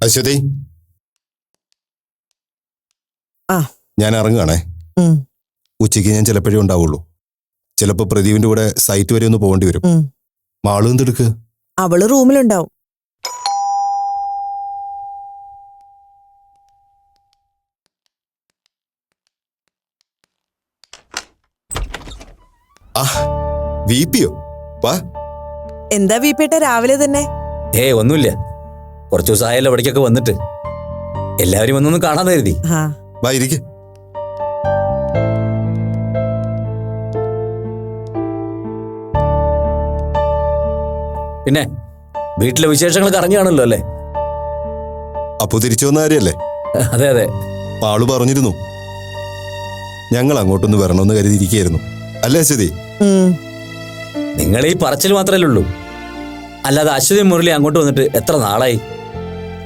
അശ്വതി, ആ ഞാൻ ഇറങ്ങുകയാണേ. ഉച്ചയ്ക്ക് ഞാൻ ചിലപ്പോഴേ ഉണ്ടാവുള്ളൂ. ചിലപ്പോ പ്രദീപിന്റെ കൂടെ സൈറ്റ് വരെ ഒന്ന് പോകേണ്ടി വരും. മാളു എന്തെടുക്ക്? അവള് റൂമിലുണ്ടാവും. വിപിയോ? വാ. എന്താ വിപിട്ട രാവിലെ തന്നെ? ഒന്നുമില്ല, കുറച്ചു ദിവസമായല്ലോ ഇവിടേക്കൊക്കെ വന്നിട്ട്. എല്ലാവരും വന്നൊന്ന് കാണാൻ കരുതി. വാ, ഇരിക്ക്. പിന്നെ വീട്ടിലെ വിശേഷങ്ങളൊക്കെ അറിഞ്ഞു കാണുമല്ലോ അല്ലേ? അപ്പോ തിരിച്ചു വന്ന കാര്യല്ലേ? അതെ അതെ, ആള് പറഞ്ഞിരുന്നു. ഞങ്ങൾ അങ്ങോട്ടൊന്ന് വരണമെന്ന് കരുതിയിരിക്കുകയായിരുന്നു. അല്ലേ അശ്വതി? നിങ്ങൾ ഈ പറച്ചിൽ മാത്രമല്ലേ ഉള്ളൂ, അല്ലാതെ അശ്വതി മുരളി അങ്ങോട്ട് വന്നിട്ട് എത്ര നാളായി?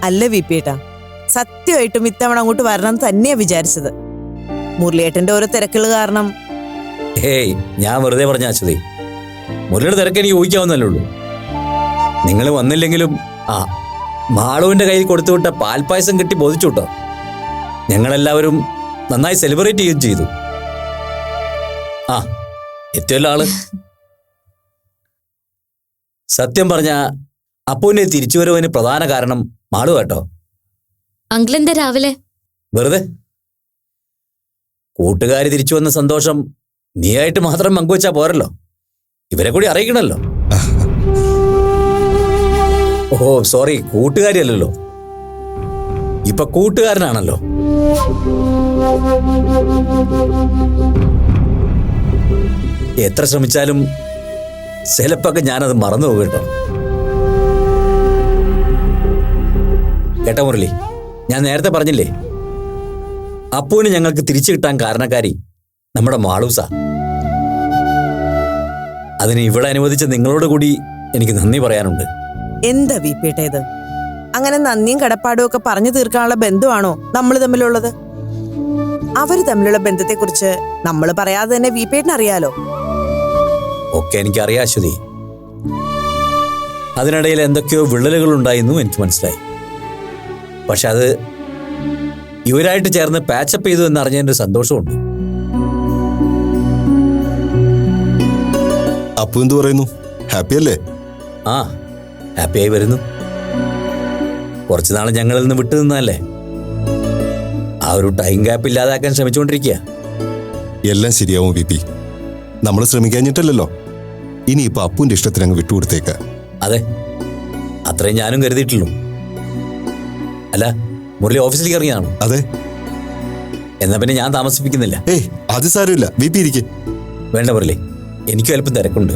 അല്ല വിപിട്ട, സത്യമായിട്ടും ഇത്തവണ അങ്ങോട്ട് വരണം തന്നെയാ വിചാരിച്ചത്. മുരളിയേട്ടന്റെ ഓരോ തിരക്കുകൾ കാരണം. ഞാൻ വെറുതെ പറഞ്ഞ അശ്വതി, മുരളിയുടെ തിരക്ക് എനിക്ക് ഊഹിക്കാവുന്നല്ലേ ഉള്ളൂ. നിങ്ങൾ വന്നില്ലെങ്കിലും മാളുവിന്റെ കയ്യിൽ കൊടുത്തുവിട്ട പാൽപ്പായസം കിട്ടി ബോധിച്ചു കേട്ടോ. ഞങ്ങളെല്ലാവരും നന്നായി സെലിബ്രേറ്റ് ചെയ്യുകയും ചെയ്തു. എത്തിയല്ലോ ആള്. സത്യം പറഞ്ഞ അപ്പുവിന്റെ തിരിച്ചുവരവിന് പ്രധാന കാരണം മാളു കേട്ടോ. അങ്കിളെന്താ രാവിലെ? വെറുതെ. കൂട്ടുകാരി തിരിച്ചു വന്ന സന്തോഷം നീയായിട്ട് മാത്രം പങ്കുവെച്ചാ പോരല്ലോ, ഇവരെ കൂടി അറിയിക്കണല്ലോ. സോറി, കൂട്ടുകാരിയല്ലല്ലോ, ഇപ്പൊ കൂട്ടുകാരനാണല്ലോ. എത്ര ശ്രമിച്ചാലും ചിലപ്പൊക്കെ ഞാനത് മറന്നു പോകും കേട്ടോ. കേട്ടോ മുരളി, ഞാൻ നേരത്തെ പറഞ്ഞില്ലേ, അപ്പുവിന് ഞങ്ങൾക്ക് തിരിച്ചു കിട്ടാൻ കാരണക്കാരി നമ്മുടെ മാളൂസ. അതിന് ഇവിടെ അനുവദിച്ച നിങ്ങളോട് കൂടി എനിക്ക് നന്ദി പറയാനുണ്ട്. എന്താ വിപിട്ട ഇത്? അങ്ങനെ നന്ദിയും കടപ്പാടും ഒക്കെ പറഞ്ഞു തീർക്കാനുള്ള ബന്ധമാണോ നമ്മൾ തമ്മിലുള്ളത്? അവര് തമ്മിലുള്ള ബന്ധത്തെക്കുറിച്ച് നമ്മൾ പറയാതെ തന്നെ വിപിട്ടന് അറിയാലോ. ഒക്കെ എനിക്കറിയാം അശ്വതി. അതിനിടയിൽ എന്തൊക്കെയോ വിള്ളലുകൾ ഉണ്ടായിരുന്നു എനിക്ക് മനസ്സിലായി. പക്ഷെ അത് ഇവരായിട്ട് ചേർന്ന് പാച്ചപ്പ് ചെയ്തു എന്നറിഞ്ഞതിന്റെ സന്തോഷമുണ്ട്. അപ്പു എന്തു പറയുന്നു? ഹാപ്പി അല്ലേ? ഹാപ്പിയായി വരുന്നു. കുറച്ചുനാൾ ഞങ്ങളിൽ നിന്ന് വിട്ടു നിന്നല്ലേ, ആ ഒരു ടൈം ഗ്യാപ്പ് ഇല്ലാതാക്കാൻ ശ്രമിച്ചുകൊണ്ടിരിക്കുക. എല്ലാം ശരിയാവും വിപി. നമ്മൾ ശ്രമിക്കാഞ്ഞിട്ടല്ലോ. ഇനിയിപ്പോ അപ്പുവിന്റെ ഇഷ്ടത്തിന് അങ്ങ് വിട്ടുകൊടുത്തേക്ക. അതെ, അത്രയും ഞാനും കരുതിയിട്ടുള്ളൂ. അല്ല, മുരളി ഓഫീസിലേക്ക് ഇറങ്ങിയാണോ? അതെ. എന്നാ പിന്നെ ഞാൻ താമസിപ്പിക്കുന്നില്ല. അത് സാരമില്ല, വിപി ഇരിക്കെ. വേണ്ട മുരളി, എനിക്കും അല്പം തിരക്കുണ്ട്.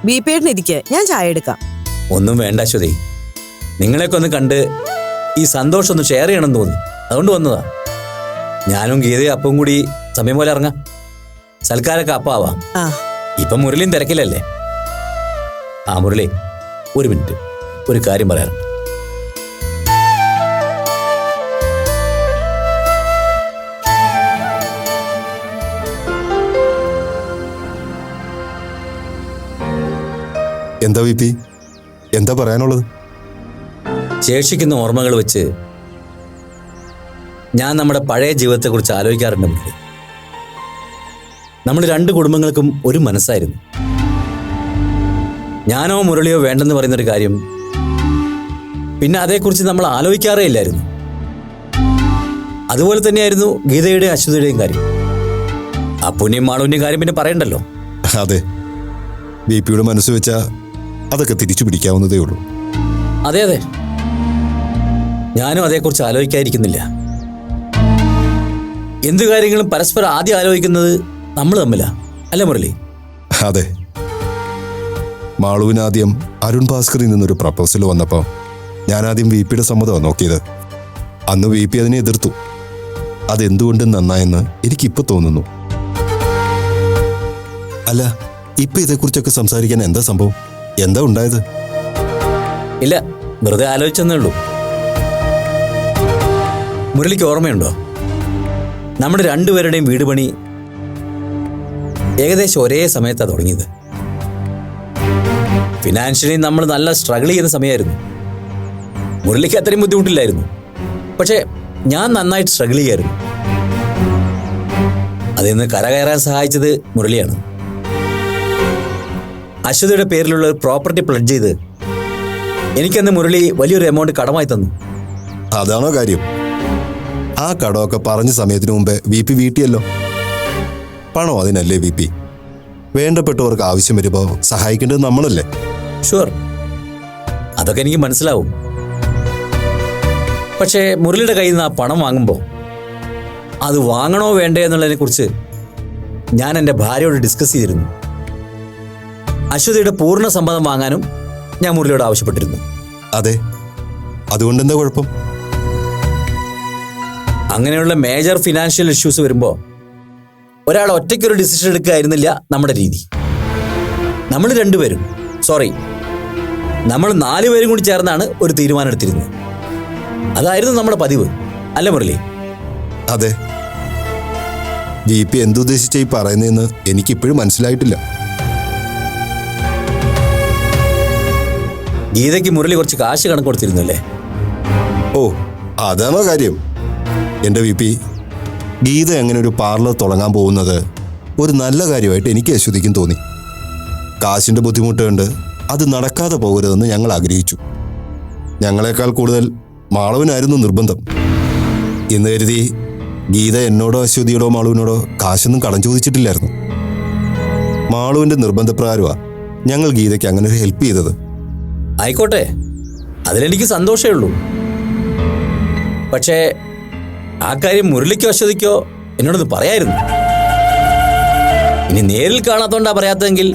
വിപിട്ടന് ഇരിക്കെ, ഞാൻ ചായ എടുക്കാം. ഒന്നും വേണ്ട അശ്വതി, നിങ്ങളെയൊക്കെ ഒന്ന് കണ്ട് ഈ സന്തോഷം ഒന്ന് ഷെയർ ചെയ്യണമെന്ന് തോന്നി, അതുകൊണ്ട് വന്നതാ. ഞാനും ഗീതയും അപ്പവും കൂടി സമയം പോലെ ഇറങ്ങാം. സൽക്കാരൊക്കെ അപ്പാവാം. ഇപ്പം മുരളിയും തിരക്കില്ലല്ലേ? മുരളി, ഒരു മിനിറ്റ്, ഒരു കാര്യം പറയാറുണ്ട്. എന്താ വിപി, എന്താ പറയാനുള്ളത്? ശേഷിക്കുന്ന ഓർമ്മകൾ വെച്ച് ഞാൻ നമ്മുടെ പഴയ ജീവിതത്തെക്കുറിച്ച് ആലോചിക്കാറുണ്ട് മുരളി. നമ്മൾ രണ്ട് കുടുംബങ്ങൾക്കും ഒരു മനസ്സായിരുന്നു. ഞാനോ മുരളിയോ വേണ്ടെന്ന് പറയുന്നൊരു കാര്യം പിന്നെ അതേക്കുറിച്ച് നമ്മൾ ആലോചിക്കാറേ ഇല്ലായിരുന്നു. അതുപോലെ തന്നെയായിരുന്നു ഗീതയുടെയും അശ്വതിയുടെയും കാര്യം. അപ്പുവിന്റെയും മാളുവിന്റെയും കാര്യം പിന്നെ പറയണ്ടല്ലോ. അതെ, വിപിയുടെ മനസ്സ് വെച്ചാ അതൊക്കെ തിരിച്ചു പിടിക്കാവുന്നതേ ഉള്ളൂ. അതെ അതെ, ഞാനും അതേക്കുറിച്ച് ആലോചിക്കാതിരിക്കുന്നില്ല. എന്തു കാര്യങ്ങളും പരസ്പരം ആദ്യം ആലോചിക്കുന്നത് നമ്മൾ തമ്മിലാ, അല്ല മുരളി? അതെ. മാളുവിനാദ്യം അരുൺ ഭാസ്കറിൽ നിന്നൊരു പ്രപ്പോസൽ വന്നപ്പോൾ ഞാൻ ആദ്യം വിപിയുടെ സമ്മതമാണ് നോക്കിയത്. അന്ന് വിപി അതിനെ എതിർത്തു. അതെന്തുകൊണ്ടും നന്നായെന്ന് എനിക്കിപ്പോ തോന്നുന്നു. അല്ല, ഇപ്പൊ ഇതേക്കുറിച്ചൊക്കെ സംസാരിക്കാൻ എന്താ സംഭവം? എന്താ ഉണ്ടായത്? ഇല്ല, വെറുതെ ആലോചിച്ചെന്നേ ഉള്ളൂ. മുരളിക്ക് ഓർമ്മയുണ്ടോ, നമ്മുടെ രണ്ടുപേരുടെയും വീട് പണി ഏകദേശം ഒരേ സമയത്താണ് തുടങ്ങിയത്. ഫിനാൻഷ്യലി നമ്മൾ നല്ല സ്ട്രഗിൾ ചെയ്യുന്ന സമയമായിരുന്നു. മുരളിക്ക് അത്രയും ബുദ്ധിമുട്ടില്ലായിരുന്നു. പക്ഷേ ഞാൻ നന്നായിട്ട് സ്ട്രഗിൾ ചെയ്യായിരുന്നു. അതിൽ നിന്ന് കരകയറാൻ സഹായിച്ചത് മുരളിയാണ്. അശ്വതിയുടെ പേരിലുള്ള ഒരു പ്രോപ്പർട്ടി പ്ലഡ്ജ് ചെയ്ത് എനിക്കന്ന് മുരളി വലിയൊരു എമൗണ്ട് കടമായി തന്നു. അതാണോ കാര്യം? ആ കടമൊക്കെ പറഞ്ഞ സമയത്തിന് മുമ്പേ വി പി വീട്ടിയല്ലോ. പണം അതിനല്ലേ വി പി? വേണ്ടപ്പെട്ടവർക്ക് ആവശ്യം വരുമ്പോൾ സഹായിക്കേണ്ടത് നമ്മളല്ലേ? ഷുവർ, അതൊക്കെ എനിക്ക് മനസ്സിലാവും. പക്ഷേ മുരളിയുടെ കയ്യിൽ നിന്ന് ആ പണം വാങ്ങുമ്പോൾ അത് വാങ്ങണോ വേണ്ടേ എന്നുള്ളതിനെ കുറിച്ച് ഞാൻ എൻ്റെ ഭാര്യയോട് ഡിസ്കസ് ചെയ്തിരുന്നു. അശ്വതിയുടെ പൂർണ്ണ സമ്മതം വാങ്ങാനും ഞാൻ മുരളിയോട് ആവശ്യപ്പെട്ടിരുന്നു. അതെ, അതുകൊണ്ടെന്താ കുഴപ്പം? അങ്ങനെയുള്ള മേജർ ഫിനാൻഷ്യൽ ഇഷ്യൂസ് വരുമ്പോൾ ഒരാൾ ഒറ്റയ്ക്കൊരു ഡിസിഷൻ എടുക്കുകയായിരുന്നില്ല നമ്മുടെ രീതി. നമ്മൾ 4 പേരും കൂടി ചേർന്നാണ് ഒരു തീരുമാനം എടുത്തിരുന്നത്. അതായിരുന്നു നമ്മുടെ പതിവ്, അല്ല മുരളി? അതെ. വി പി എന്തുദ്ദേശിച്ച ഈ പറയുന്നതെന്ന് എനിക്കിപ്പോഴും മനസ്സിലായിട്ടില്ല. ഗീതയ്ക്ക് മുരളി കുറച്ച് കാശ് കണക്ക് കൊടുത്തിരുന്നല്ലേ? ഓ, അതാണോ കാര്യം? എൻ്റെ വി പി, ഗീത എങ്ങനെ ഒരു പാർലർ തുടങ്ങാൻ പോകുന്നത് ഒരു നല്ല കാര്യമായിട്ട് എനിക്ക് അശ്വതിക്കും തോന്നി. കാശിൻ്റെ ബുദ്ധിമുട്ട് കൊണ്ട് അത് നടക്കാതെ പോകരുതെന്ന് ഞങ്ങൾ ആഗ്രഹിച്ചു. ഞങ്ങളെക്കാൾ കൂടുതൽ മാളവിനായിരുന്നു നിർബന്ധം. എന്ന് കരുതി ഗീത എന്നോടോ അശ്വതിയോടോ മാളുവിനോടോ കാശൊന്നും കടം ചോദിച്ചിട്ടില്ലായിരുന്നു. മാളുവിൻ്റെ നിർബന്ധപ്രകാരമാണ് ഞങ്ങൾ ഗീതയ്ക്ക് അങ്ങനെ ഒരു ഹെൽപ്പ് ചെയ്തത്. ആയിക്കോട്ടെ, അതിലെനിക്ക് സന്തോഷമേ ഉള്ളൂ. പക്ഷേ ആ കാര്യം മുരളിക്കോ അശ്വതിക്കോ എന്നോടൊന്ന് പറയായിരുന്നു. ഇനി നേരിൽ കാണാത്തോണ്ടാ പറയാത്തതെങ്കിൽ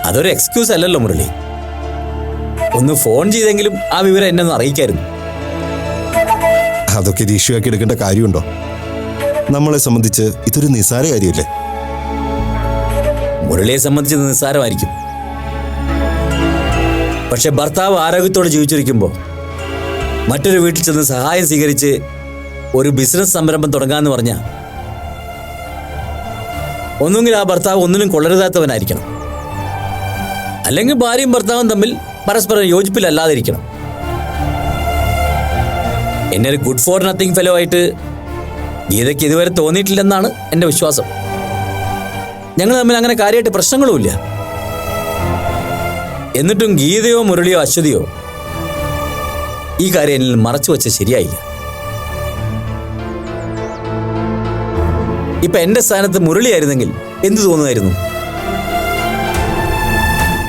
അതൊരു എക്സ്ക്യൂസ് അല്ലല്ലോ മുരളി. ഒന്ന് ഫോൺ ചെയ്തെങ്കിലും ആ വിവരം എന്നെ ഒന്ന് അറിയിക്കായിരുന്നു. അതൊക്കെ ഇത് ഇഷ്യൂ ആക്കി എടുക്കേണ്ട കാര്യമുണ്ടോ? നമ്മളെ സംബന്ധിച്ച് ഇതൊരു നിസ്സാര കാര്യമല്ലേ? മുരളിയെ സംബന്ധിച്ച് നിസ്സാരമായിരിക്കും. പക്ഷെ ഭർത്താവ് ആരോഗ്യത്തോടെ ജീവിച്ചിരിക്കുമ്പോൾ മറ്റൊരു വീട്ടിൽ ചെന്ന് സഹായം സ്വീകരിച്ച് ഒരു ബിസിനസ് സംരംഭം തുടങ്ങാന്ന് പറഞ്ഞാൽ ഒന്നുകിൽ ആ ഭർത്താവ് ഒന്നിനും കൊള്ളരുതാത്തവനായിരിക്കണം, അല്ലെങ്കിൽ ഭാര്യയും ഭർത്താവും തമ്മിൽ പരസ്പരം യോജിപ്പിലല്ലാതിരിക്കണം. എന്നെ ഒരു ഗുഡ് ഫോർ നത്തിങ് ഫെലോ ആയിട്ട് ഗീതയ്ക്ക് ഇതുവരെ തോന്നിയിട്ടില്ലെന്നാണ് എൻ്റെ വിശ്വാസം. ഞങ്ങൾ തമ്മിൽ അങ്ങനെ കാര്യമായിട്ട് പ്രശ്നങ്ങളുമില്ല. എന്നിട്ടും ഗീതയോ മുരളിയോ അശ്വതിയോ ഈ കാര്യം എന്നിൽ മറച്ചു വെച്ച ശരിയായില്ല. ഇപ്പൊ എന്റെ സ്ഥാനത്ത് മുരളിയായിരുന്നെങ്കിൽ എന്തു തോന്നുമായിരുന്നു?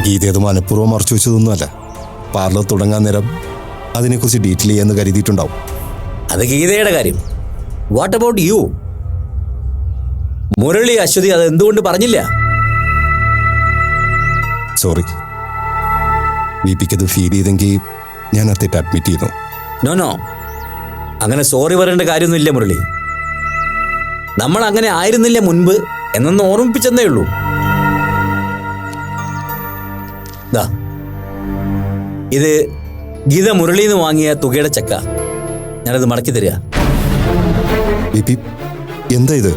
ഗീതയത് മനഃപൂർവ്വം മറച്ചു വെച്ചതൊന്നുമല്ല. പാർലർ തുടങ്ങാൻ നേരം അതിനെക്കുറിച്ച് ഡീറ്റെയിൽ ചെയ്യാന്ന് കരുതിയിട്ടുണ്ടാവും. അത് ഗീതയുടെ കാര്യം. What about you? Murali Aswathy അത് എന്തുകൊണ്ട് പറഞ്ഞില്ല? സോറി, വി പിക്കത് ഫീൽ ചെയ്തെങ്കിൽ ഞാൻ ആ തെറ്റ് അഡ്മിറ്റ് ചെയ്യുന്നു. നോ, അങ്ങനെ സോറി പറയേണ്ട കാര്യമൊന്നുമില്ല മുരളി. നമ്മൾ അങ്ങനെ ആയിരുന്നില്ല മുൻപ് എന്നൊന്ന് ഓർമ്മിപ്പിച്ചെന്നേ ഉള്ളൂ. ദാ, ഇത് ഗീത മുരളിയിൽ നിന്ന് വാങ്ങിയ തുകയുടെ ചെക്ക. ഞാനത് മടക്കി തരിക. വി പി, എന്താ ഇത്?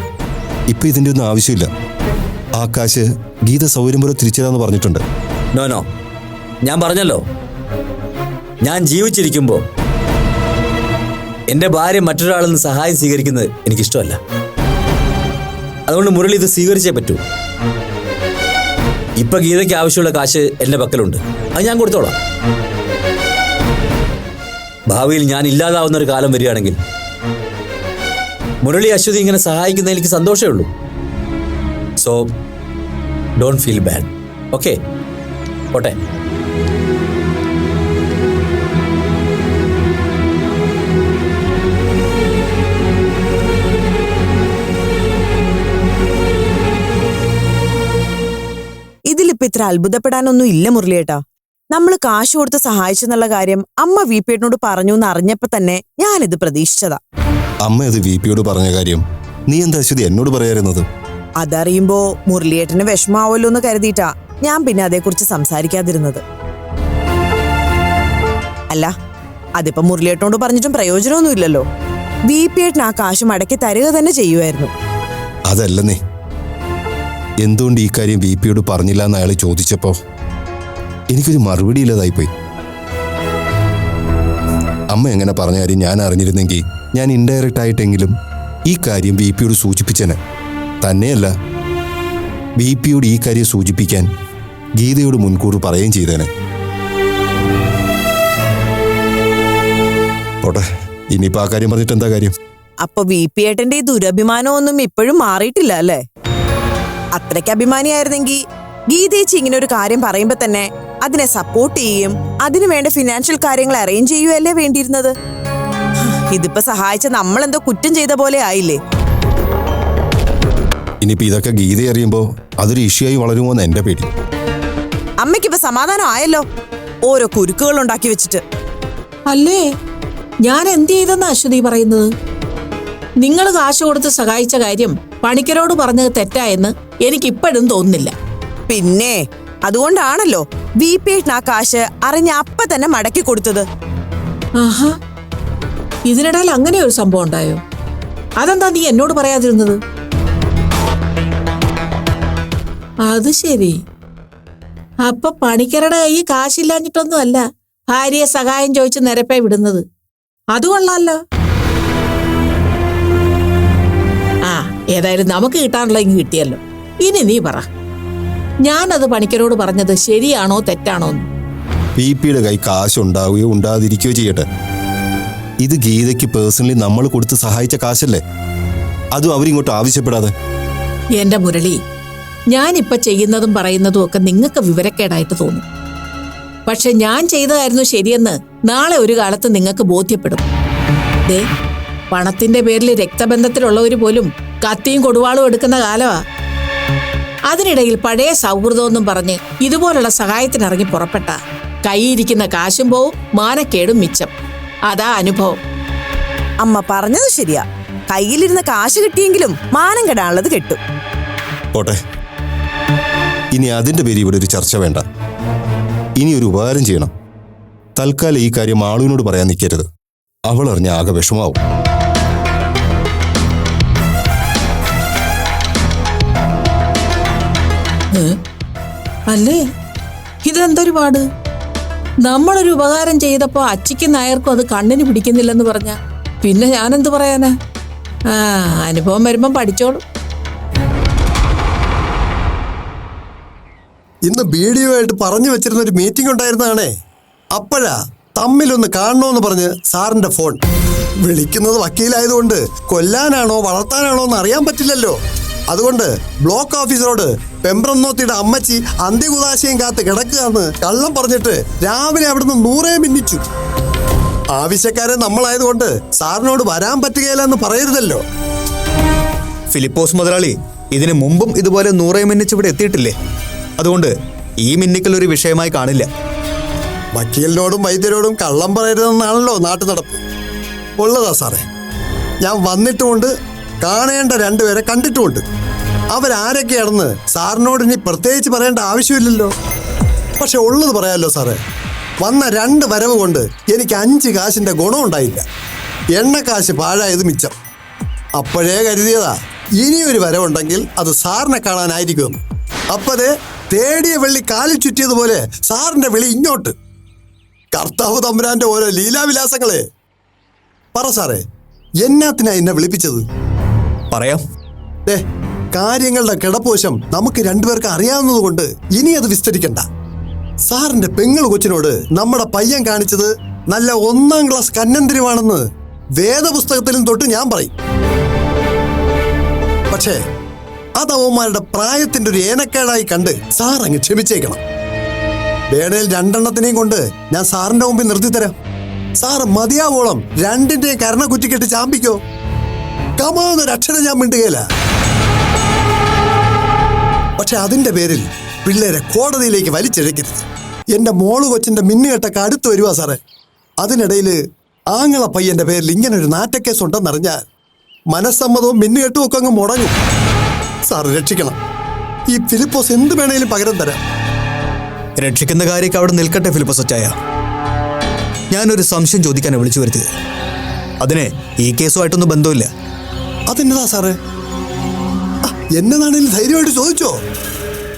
ഇപ്പൊ ഇതിൻ്റെ ഒന്നും ആവശ്യമില്ല. ആ കാശ് ഗീത സൗകര്യം പോലെ തിരിച്ചുതരാന്ന് പറഞ്ഞിട്ടുണ്ട്. നോ, ഞാൻ പറഞ്ഞല്ലോ, ഞാൻ ജീവിച്ചിരിക്കുമ്പോൾ എൻ്റെ ഭാര്യ മറ്റൊരാളിൽ നിന്ന് സഹായം സ്വീകരിക്കുന്നത് എനിക്കിഷ്ടമല്ല. അതുകൊണ്ട് മുരളി ഇത് സ്വീകരിച്ചേ പറ്റൂ. ഇപ്പൊ ഗീതയ്ക്ക് ആവശ്യമുള്ള കാശ് എൻ്റെ പക്കലുണ്ട്, അത് ഞാൻ കൊടുത്തോളാം. ഭാവിയിൽ ഞാൻ ഇല്ലാതാവുന്ന ഒരു കാലം വരികയാണെങ്കിൽ മുരളി അശ്വതി ഇങ്ങനെ സഹായിക്കുന്ന എനിക്ക് സന്തോഷമേ ഉള്ളൂ. So don't feel bad. Okay, പോട്ടെ. ഇതിലിപ്പോ ഇത്ര അത്ഭുതപ്പെടാനൊന്നും ഇല്ല മുരളിയേട്ടാ. നമ്മൾ കാശ് കൊടുത്ത് സഹായിച്ചെന്നുള്ള കാര്യം അമ്മ വീപ്പേട്ടിനോട് പറഞ്ഞു എന്ന് അറിഞ്ഞപ്പോ തന്നെ ഞാനിത് പ്രതീക്ഷിച്ചതാ. അമ്മ അത് വി പിയോട് പറഞ്ഞ കാര്യം നീ എന്താ അശ്വതി എന്നോട് പറയാറുന്നത്? അതറിയുമ്പോ മുരളിയേട്ടന് വിഷമാവല്ലോ എന്ന് കരുതിയിട്ടാ ഞാൻ പിന്നെ അതേക്കുറിച്ച് സംസാരിക്കാതിരുന്നത്. അല്ല, അതിപ്പോ മുരളിയേട്ടനോട് പറഞ്ഞിട്ടും പ്രയോജനമൊന്നുമില്ലല്ലോ. വീപ്പേട്ടന് ആ കാശ് മടക്കി തരിക തന്നെ ചെയ്യുമായിരുന്നു. അതല്ലെന്നേ, എന്തുകൊണ്ട് ഈ കാര്യം വി പിയോട് പറഞ്ഞില്ല എന്ന് അയാൾ ചോദിച്ചപ്പോ എനിക്കൊരു മറുപടി ഇല്ലാതായിപ്പോയി. അമ്മ എങ്ങനെ പറഞ്ഞ കാര്യം ഞാൻ അറിഞ്ഞിരുന്നെങ്കിൽ ഞാൻ ഇൻഡയറക്റ്റ് ആയിട്ടെങ്കിലും ഈ കാര്യം വി പിയോട് സൂചിപ്പിച്ചേനെ. തന്നെയല്ല, വി പിയോട് ഈ കാര്യം സൂചിപ്പിക്കാൻ ഗീതയോട് മുൻകൂർ പറയുകയും ചെയ്തേനെ. പോട്ടെ, ഇനിയിപ്പോൾ ആ കാര്യം പറഞ്ഞിട്ട് എന്താ കാര്യം? അപ്പൊ വി പി ഏട്ടന്റെ ഈ ദുരഭിമാനമൊന്നും ഇപ്പോഴും മാറിയിട്ടില്ല അല്ലേ? അത്രയ്ക്ക് അഭിമാനിയായിരുന്നെങ്കിൽ ഗീതേച്ചി ഇങ്ങനെ ഒരു കാര്യം പറയുമ്പോ തന്നെ അതിനെ സപ്പോർട്ട് ചെയ്യും, അതിനു വേണ്ട ഫിനാൻഷ്യൽ കാര്യങ്ങൾ അറേഞ്ച് ചെയ്യുകയല്ലേ വേണ്ടിയിരുന്നത്. ഇതിപ്പോ സഹായിച്ച നമ്മളെന്തോ കുറ്റം ചെയ്ത പോലെ ആയില്ലേ? ഇനിയിപ്പോൾ ഇതൊക്കെ ഗീത അറിയുമ്പോൾ അതൊരു ഇഷ്യൂ ആയി വളരുമോ എന്ന് എൻ്റെ പേടി. അമ്മയ്ക്കിപ്പോ സമാധാനം ആയല്ലോ, ഓരോ കുരുക്കുകൾ ഉണ്ടാക്കി വെച്ചിട്ട്. അല്ലേ, ഞാൻ എന്ത് ചെയ്തെന്നാ അശ്വതി പറയുന്നത്? നിങ്ങൾ കാശ് കൊടുത്ത് സഹായിച്ച കാര്യം പണിക്കരോട് പറഞ്ഞത് തെറ്റായെന്ന് എനിക്കിപ്പോഴും തോന്നുന്നില്ല. പിന്നെ അതുകൊണ്ടാണല്ലോ വി പി ഏട്ടൻ ആ കാശ് അറിഞ്ഞ അപ്പ തന്നെ മടക്കി കൊടുത്തത്. ആഹാ, ഇതിനിടയിൽ അങ്ങനെ ഒരു സംഭവം ഉണ്ടായോ? അതെന്താ നീ എന്നോട് പറയാതിരുന്നത്? അത് ശരി, അപ്പൊ പണിക്കരുടെ കൈ കാശില്ലാഞ്ഞിട്ടൊന്നും അല്ല ഭാര്യയെ സഹായം ചോദിച്ച് നിരപ്പേ വിടുന്നത്. അത് കൊള്ളാലോ. ആ, ഏതായാലും നമുക്ക് കിട്ടാനുള്ള ഇങ്ങ് കിട്ടിയല്ലോ. ഇനി നീ പറ, ഞാനത് പണിക്കരോട് പറഞ്ഞത് ശരിയാണോ തെറ്റാണോ എന്ന്. വി പിയുടെ കൈ കാശ് ഉണ്ടാവുകയോ ഉണ്ടാതിരിക്കുകയോ ചെയ്യട്ടെ, ഇത് ഗീതയ്ക്ക് പേഴ്സണലി നമ്മൾ കൊടുത്ത് സഹായിച്ച കാശല്ലേ, അതും അവരിങ്ങോട്ട് ആവശ്യപ്പെടാതെ. എന്റെ മുരളി, ഞാനിപ്പൊ ചെയ്യുന്നതും പറയുന്നതും ഒക്കെ നിങ്ങൾക്ക് വിവരക്കേടായിട്ട് തോന്നും. പക്ഷെ ഞാൻ ചെയ്തതായിരുന്നു ശരിയെന്ന് നാളെ ഒരു കാലത്ത് നിങ്ങൾക്ക് ബോധ്യപ്പെടും. ദേ, പണത്തിന്റെ പേരിൽ രക്തബന്ധത്തിലുള്ളവർ പോലും കത്തിയും കൊടുവാളും എടുക്കുന്ന കാലമാ. അതിനിടയിൽ പഴയ സൗഹൃദമെന്നും പറഞ്ഞ് ഇതുപോലുള്ള സഹായത്തിനിറങ്ങി പുറപ്പെട്ട കൈയിരിക്കുന്ന കാശും പോവും, മാനക്കേടും മിച്ചം. അതാ അനുഭവം. അമ്മ പറഞ്ഞത് ശരിയാ, കയ്യിലിരുന്ന കാശ് കിട്ടിയെങ്കിലും മാനം കെടാനുള്ളത് കെട്ടും. പോട്ടെ, ഇനി അതിൻ്റെ പേര് ഇവിടെ ഒരു ചർച്ച വേണ്ട. ഇനി ഒരു ഉപകാരം ചെയ്യണം, തൽക്കാലം ഈ കാര്യം ആളുവിനോട് പറയാൻ നിൽക്കരുത്. അവൾ അറിഞ്ഞ ആകെ വിഷമാവും. അല്ലേ, ഇതെന്തൊരു പാട്? നമ്മളൊരു ഉപകാരം ചെയ്തപ്പോ അച്ചിക്കും നായർക്കും അത് കണ്ണിന് പിടിക്കുന്നില്ലെന്ന് പറഞ്ഞ പിന്നെ ഞാനെന്ത് പറയാനാ? ആ, അനുഭവം വരുമ്പം പഠിച്ചോളൂ. ഇന്ന് വീഡിയോ ആയിട്ട് പറഞ്ഞു വെച്ചിരുന്ന ഒരു മീറ്റിംഗ് ഉണ്ടായിരുന്നതാണേ. അപ്പോഴാ തമ്മിലൊന്ന് കാണണമെന്ന് പറഞ്ഞ് സാറിന്റെ ഫോൺ വിളിക്കുന്നത്. വക്കീലായതുകൊണ്ട് കൊല്ലാനാണോ വളർത്താനാണോ എന്ന് അറിയാൻ പറ്റില്ലല്ലോ. അതുകൊണ്ട് ബ്ലോക്ക് ഓഫീസറോട് പെമ്പ്രന്നോത്തിയുടെ അമ്മച്ചി അന്ത്യകുദാശയും കാത്ത് കിടക്കുകയെന്ന് കള്ളം പറഞ്ഞിട്ട് രാവിലെ അവിടുന്ന് 100 മിന്നിച്ചു. ആവശ്യക്കാരെ നമ്മളായതുകൊണ്ട് സാറിനോട് വരാൻ പറ്റുകയില്ലെന്ന് പറയരുതല്ലോ. ഫിലിപ്പോസ് മുതലാളി ഇതിനു മുമ്പും ഇതുപോലെ 100 മിന്നിച്ച് ഇവിടെ എത്തിയിട്ടില്ലേ? അതുകൊണ്ട് ഈ മിന്നിക്കൽ ഒരു വിഷയമായി കാണില്ല. വക്കീലിനോടും വൈദ്യരോടും കള്ളം പറയരുതെന്നാണല്ലോ നാട്ടു നടപ്പ്. ഉള്ളതാ സാറേ, ഞാൻ വന്നിട്ടുമുണ്ട്, കാണേണ്ട 2 പേരെ കണ്ടിട്ടുമുണ്ട്. അവരാരൊക്കെയാണെന്ന് സാറിനോട് ഇനി പ്രത്യേകിച്ച് പറയേണ്ട ആവശ്യമില്ലല്ലോ. പക്ഷെ ഉള്ളത് പറയാമല്ലോ സാറേ. വന്ന 2 വരവ് കൊണ്ട് എനിക്ക് 5 കാശിൻ്റെ ഗുണമുണ്ടായില്ല. എണ്ണക്കാശ് പാഴായത് മിച്ചം. അപ്പോഴേ കരുതിയതാ ഇനിയൊരു വരവുണ്ടെങ്കിൽ അത് സാറിനെ കാണാനായിരിക്കുമെന്ന്. അപ്പതേ തേടിയ വെള്ളി കാലിൽ ചുറ്റിയതുപോലെ സാറിന്റെ വിളി ഇങ്ങോട്ട്. കർത്താവ് തമ്പുരാന്റെ ഓരോ ലീലാവിലാസങ്ങളെ. പറ സാറേ, എന്നാത്തിനാ എന്നെ വിളിപ്പിച്ചത്? പറയാം. കാര്യങ്ങളുടെ കിടപ്പോശം നമുക്ക് 2 പേർക്ക് അറിയാവുന്നത് കൊണ്ട് ഇനി അത് വിസ്തരിക്കണ്ട. സാറിന്റെ പെങ്ങൾ കൊച്ചിനോട് നമ്മുടെ പയ്യൻ കാണിച്ചത് നല്ല 1ാം ക്ലാസ് കന്നന്തിരിവാണെന്ന് വേദപുസ്തകത്തിലും തൊട്ട് ഞാൻ പറയും. പക്ഷേ അത് അവന്മാരുടെ പ്രായത്തിന്റെ ഒരു ഏനക്കേടായി കണ്ട് സാർ അങ്ങ് ക്ഷമിച്ചേക്കണം. വേണേൽ 2 എണ്ണത്തിനെയും കൊണ്ട് ഞാൻ സാറിന്റെ മുമ്പിൽ നിർത്തിത്തരാം. സാറ് മതിയാവോളം 2ന്റെയും കരണ കുറ്റിക്കെട്ട് ചാമ്പിക്കോ. കമാന്നൊരു അക്ഷരം ഞാൻ മിണ്ടുകയില്ല. പക്ഷെ അതിന്റെ പേരിൽ പിള്ളേരെ കോടതിയിലേക്ക് വലിച്ചിഴക്കരുത്. എന്റെ മോള് കൊച്ചിന്റെ മിന്നുകെട്ടൊക്കെ അടുത്ത് വരുവാ സാറേ. അതിനിടയിൽ ആങ്ങള പയ്യന്റെ പേരിൽ ഇങ്ങനൊരു നാറ്റക്കേസ് ഉണ്ടെന്നറിഞ്ഞാൽ മനസ്സമ്മതവും മിന്നുകെട്ടും ഒക്കെ അങ്ങ് മുടങ്ങും. സാറ് രക്ഷിക്കണം. ഈ ഫിലിപ്പോസ് എന്ത് വേണേലും പകരം തരാം. രക്ഷിക്കുന്ന കാര്യമൊക്കെ അവിടെ നിൽക്കട്ടെ ഫിലിപ്പോസ് അച്ചായ. ഞാനൊരു സംശയം ചോദിക്കാനാണ് വിളിച്ചു വരുത്തിയത്. അതിന് ഈ കേസുമായിട്ടൊന്നും ബന്ധമില്ല. അതെന്നതാ സാറേ? എന്നതാണെങ്കിലും ധൈര്യമായിട്ട് ചോദിച്ചോ.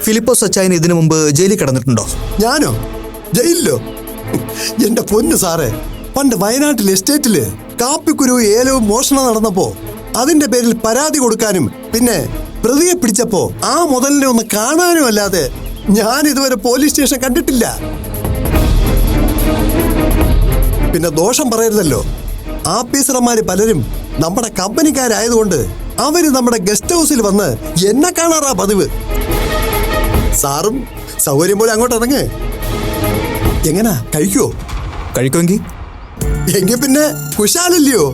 ഫിലിപ്പോസ് അച്ചായന് ഇതിനു മുമ്പ് ജയിലിൽ കിടന്നിട്ടുണ്ടോ? ഞാനോ? ജയിലിലോ? എന്റെ പൊന്നു സാറേ, പണ്ട് വയനാട്ടിൽ എസ്റ്റേറ്റില് കാപ്പിക്കുരു ഏലവും മോഷണം നടന്നപ്പോ അതിന്റെ പേരിൽ പരാതി കൊടുക്കാനും പിന്നെ പ്രതിയെ പിടിച്ചപ്പോ ആ മുതലിനെ ഒന്ന് കാണാനും അല്ലാതെ ഞാൻ ഇതുവരെ പോലീസ് സ്റ്റേഷൻ കണ്ടിട്ടില്ല. പിന്നെ ദോഷം പറയരുതല്ലോ, ആഫീസർമാര് പലരും നമ്മുടെ കമ്പനിക്കാരായതുകൊണ്ട് അവര് നമ്മുടെ ഗസ്റ്റ് ഹൗസിൽ വന്ന് എന്നെ കാണാറാ പതിവ്. സാറും സൗകര്യം പോലെ അങ്ങോട്ട് ഇറങ്ങ്. എങ്ങനാ, കഴിക്കുവോ? കഴിക്കുമെങ്കിൽ എങ്കിൽ പിന്നെ കുശാലല്ലയോ?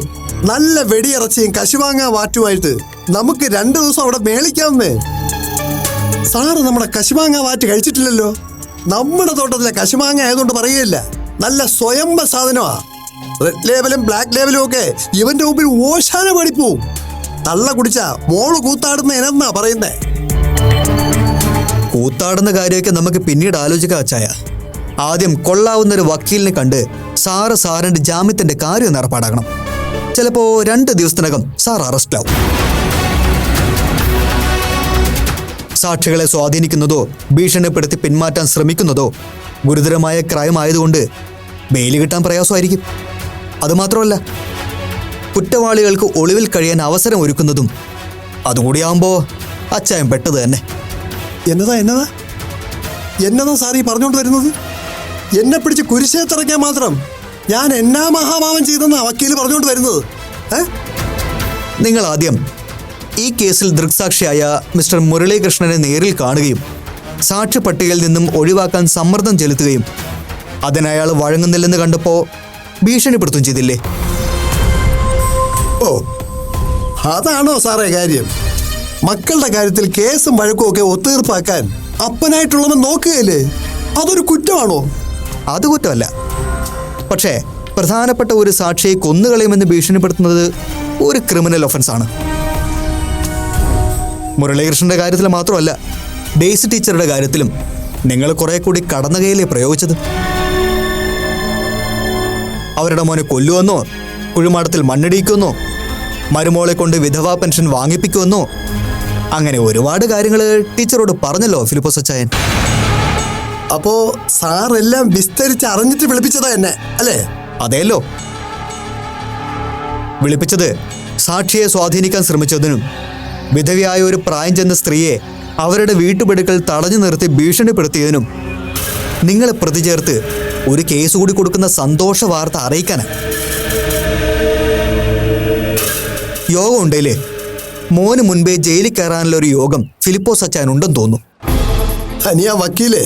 നല്ല വെടിയിറച്ചിയും കശുവാങ്ങ വാറ്റുമായിട്ട് നമുക്ക് 2 ദിവസം അവിടെ മേളിക്കാവുന്നേ. സാറ് നമ്മുടെ കശുമാങ്ങ വാറ്റ് കഴിച്ചിട്ടില്ലല്ലോ. നമ്മുടെ തോട്ടത്തിലെ കശുമാങ്ങ ആയതുകൊണ്ട് പറയുകയില്ല, നല്ല സ്വയംഭ സാധനമാ. റെഡ് ലേബലും ബ്ലാക്ക് ലേബലും ഒക്കെ ഇവന്റെ മുമ്പിൽ ഓശാന പാടിപ്പോവും. തള്ള കുടിച്ച മോള് കൂത്താടുന്ന ഇനെന്നാ പറയുന്നേ. കൂത്താടുന്ന കാര്യമൊക്കെ നമുക്ക് പിന്നീട് ആലോചിക്കാം അച്ചായ. ആദ്യം കൊള്ളാവുന്ന ഒരു വക്കീലിനെ കണ്ട് സാറിന്റെ ജാമ്യത്തിന്റെ കാര്യം ഏർപ്പാടാക്കണം. ചിലപ്പോ 2 ദിവസത്തിനകം സാർ അറസ്റ്റിലാവും. സാക്ഷികളെ സ്വാധീനിക്കുന്നതോ ഭീഷണിപ്പെടുത്തി പിന്മാറ്റാൻ ശ്രമിക്കുന്നതോ ഗുരുതരമായ ക്രൈം ആയതുകൊണ്ട് ബെയില് കിട്ടാൻ പ്രയാസമായിരിക്കും. അതുമാത്രമല്ല, കുറ്റവാളികൾക്ക് ഒളിവിൽ കഴിയാൻ അവസരം ഒരുക്കുന്നതും അതുകൂടിയാവുമ്പോൾ അച്ചായം പെട്ടത് തന്നെ. എന്നതാ സാർ ഈ പറഞ്ഞുകൊണ്ട് വരുന്നത്? എന്നെ പിടിച്ച് കുരിശേത്തിറക്കാൻ മാത്രം ഞാൻ എന്നാ മഹാഭാവം ചെയ്തെന്നാ വക്കീല് പറഞ്ഞുകൊണ്ട് വരുന്നത്? നിങ്ങൾ ആദ്യം ഈ കേസിൽ ദൃക്സാക്ഷിയായ മിസ്റ്റർ മുരളീകൃഷ്ണനെ നേരിൽ കാണുകയും സാക്ഷി പട്ടികയിൽ നിന്നും ഒഴിവാക്കാൻ സമ്മർദ്ദം ചെലുത്തുകയും അതിനയാൾ വഴങ്ങുന്നില്ലെന്ന് കണ്ടപ്പോൾ ഭീഷണിപ്പെടുത്തുകയും ചെയ്തില്ലേ? ഓ, അതാണോ സാറേ കാര്യം? മക്കളുടെ കാര്യത്തിൽ കേസും വഴക്കും ഒക്കെ ഒത്തുതീർപ്പാക്കാൻ അപ്പനായിട്ടുള്ളവൻ നോക്കുകയല്ലേ? അതൊരു കുറ്റമാണോ? അത് കുറ്റമല്ല. പക്ഷേ പ്രധാനപ്പെട്ട ഒരു സാക്ഷിയെ കൊന്നുകളയുമെന്ന് ഭീഷണിപ്പെടുത്തുന്നത് ഒരു ക്രിമിനൽ ഒഫൻസാണ്. മുരളീകൃഷ്ണന്റെ കാര്യത്തിൽ മാത്രമല്ല, ഡേയ്സി ടീച്ചറുടെ കാര്യത്തിലും നിങ്ങൾ കുറെ കൂടി കടന്നുകയിലേ പ്രയോഗിച്ചത്. അവരുടെ മോനെ കൊല്ലുവെന്നോ, കുഴിമാടത്തിൽ മണ്ണിടിക്കുമെന്നോ, മരുമോളെ കൊണ്ട് വിധവാ പെൻഷൻ വാങ്ങിപ്പിക്കുമെന്നോ, അങ്ങനെ ഒരുപാട് കാര്യങ്ങൾ ടീച്ചറോട് പറഞ്ഞല്ലോ ഫിലിപ്പോസ് അച്ചായൻ. അപ്പോ സാറെല്ലാം വിസ്തരിച്ച് അറിഞ്ഞിട്ട് വിളിപ്പിച്ചതാ എന്നെ, അല്ലേ? അതേല്ലോ. വിളിപ്പിച്ചത് സാക്ഷിയെ സ്വാധീനിക്കാൻ ശ്രമിച്ചതിനും വിധവയായ ഒരു പ്രായം ചെന്ന സ്ത്രീയെ അവരുടെ വീട്ടുപടിക്കൽ തടഞ്ഞു നിർത്തി ഭീഷണിപ്പെടുത്തിയതിനും നിങ്ങളെ പ്രതി ചേർത്ത് ഒരു കേസ് കൂടി കൊടുക്കുന്ന സന്തോഷ വാർത്ത അറിയിക്കാനാണ്. യോഗം ഉണ്ടേലേ മോന് മുൻപേ ജയിലിൽ കയറാനുള്ള ഒരു യോഗം ഫിലിപ്പോസ് അച്ചായൻ ഉണ്ടെന്ന് തോന്നുന്നു. അനിയാ വക്കീലേ,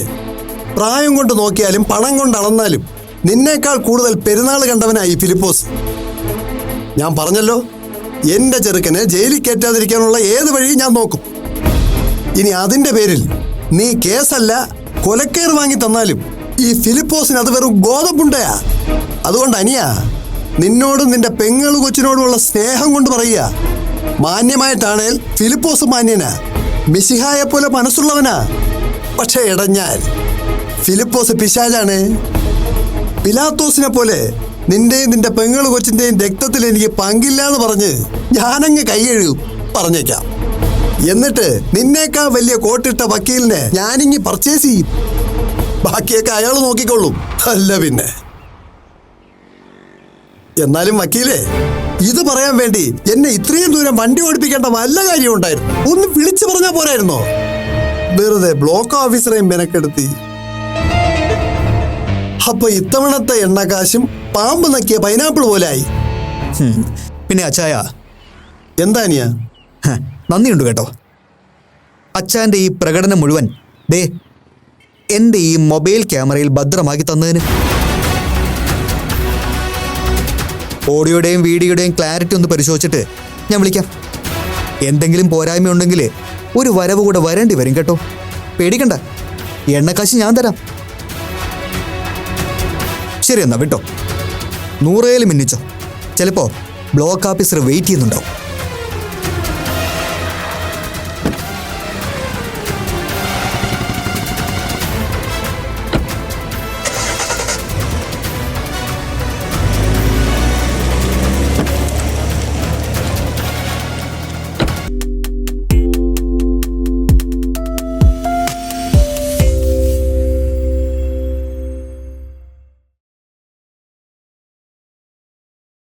പ്രായം കൊണ്ട് നോക്കിയാലും പണം കൊണ്ട് അളന്നാലും നിന്നേക്കാൾ കൂടുതൽ പെരുന്നാൾ കണ്ടവനായി ഫിലിപ്പോസ്. ഞാൻ പറഞ്ഞല്ലോ, എന്റെ ചെറുക്കനെ ജയിലിൽ കയറ്റാതിരിക്കാനുള്ള ഏത് വഴിയും ഞാൻ നോക്കും. ഇനി അതിന്റെ പേരിൽ നീ കേസല്ല കൊലക്കേർ വാങ്ങി തന്നാലും ഈ ഫിലിപ്പോസിന് അത് വെറും ഗോതമ്പുണ്ടയാ. അതുകൊണ്ട് അനിയാ, നിന്നോടും നിന്റെ പെങ്ങളു കൊച്ചിനോടുമുള്ള സ്നേഹം കൊണ്ട് പറയുക, മാന്യമായിട്ടാണേൽ ഫിലിപ്പോസ് മാന്യനാ, മിശിഹായെ പോലെ മനസ്സുള്ളവനാ. പക്ഷെ ഇടഞ്ഞാൽ ഫിലിപ്പോസ് പിശാചാണ്. പിലാത്തോസിനെ പോലെ നിന്റെയും നിന്റെ പെങ്ങളു കൊച്ചിന്റെയും രക്തത്തിൽ എനിക്ക് പങ്കില്ലാന്ന് പറഞ്ഞ് ഞാനങ്ങ് കൈയെഴുതും, പറഞ്ഞേക്കാം. എന്നിട്ട് നിന്നേക്കാൾ വലിയ കോട്ടിട്ട വക്കീലിനെ ഞാനിങ്ങി പർച്ചേസ് ചെയ്യും. ബാക്കിയൊക്കെ അയാൾ നോക്കിക്കൊള്ളും, അല്ല പിന്നെ. എന്നാലും വക്കീലേ, ഇത് പറയാൻ വേണ്ടി എന്നെ ഇത്രയും ദൂരം വണ്ടി ഓടിപ്പിക്കേണ്ട വല്ല കാര്യം ഉണ്ടായിരുന്നു? ഒന്ന് വിളിച്ചു പറഞ്ഞാൽ പോരായിരുന്നോ? വെറുതെ ബ്ലോക്ക് ഓഫീസറെയും മെനക്കെടുത്തി. അപ്പൊ ഇത്തവണത്തെ എണ്ണക്കാശും പാമ്പ് നക്കിയ പൈനാപ്പിൾ പോലെ ആയി. പിന്നെ അച്ചായ, എന്താനിയാ? നന്ദിയുണ്ട് കേട്ടോ. അച്ചാൻ്റെ ഈ പ്രകടനം മുഴുവൻ ദേ എൻ്റെ ഈ മൊബൈൽ ക്യാമറയിൽ ഭദ്രമാക്കി തന്നതിന്. ഓഡിയോയുടെയും വീഡിയോയുടെയും ക്ലാരിറ്റി ഒന്ന് പരിശോധിച്ചിട്ട് ഞാൻ വിളിക്കാം. എന്തെങ്കിലും പോരായ്മ ഉണ്ടെങ്കിൽ ഒരു വരവ് കൂടെ വരേണ്ടി വരും കേട്ടോ. പേടിക്കണ്ട, എണ്ണക്കാശ് ഞാൻ തരാം. ശരി എന്നാ വിട്ടോ. 100 മിന്നിച്ചോ. ചിലപ്പോൾ ബ്ലോക്ക് ഓഫീസർ വെയിറ്റ് ചെയ്യുന്നുണ്ടാവും.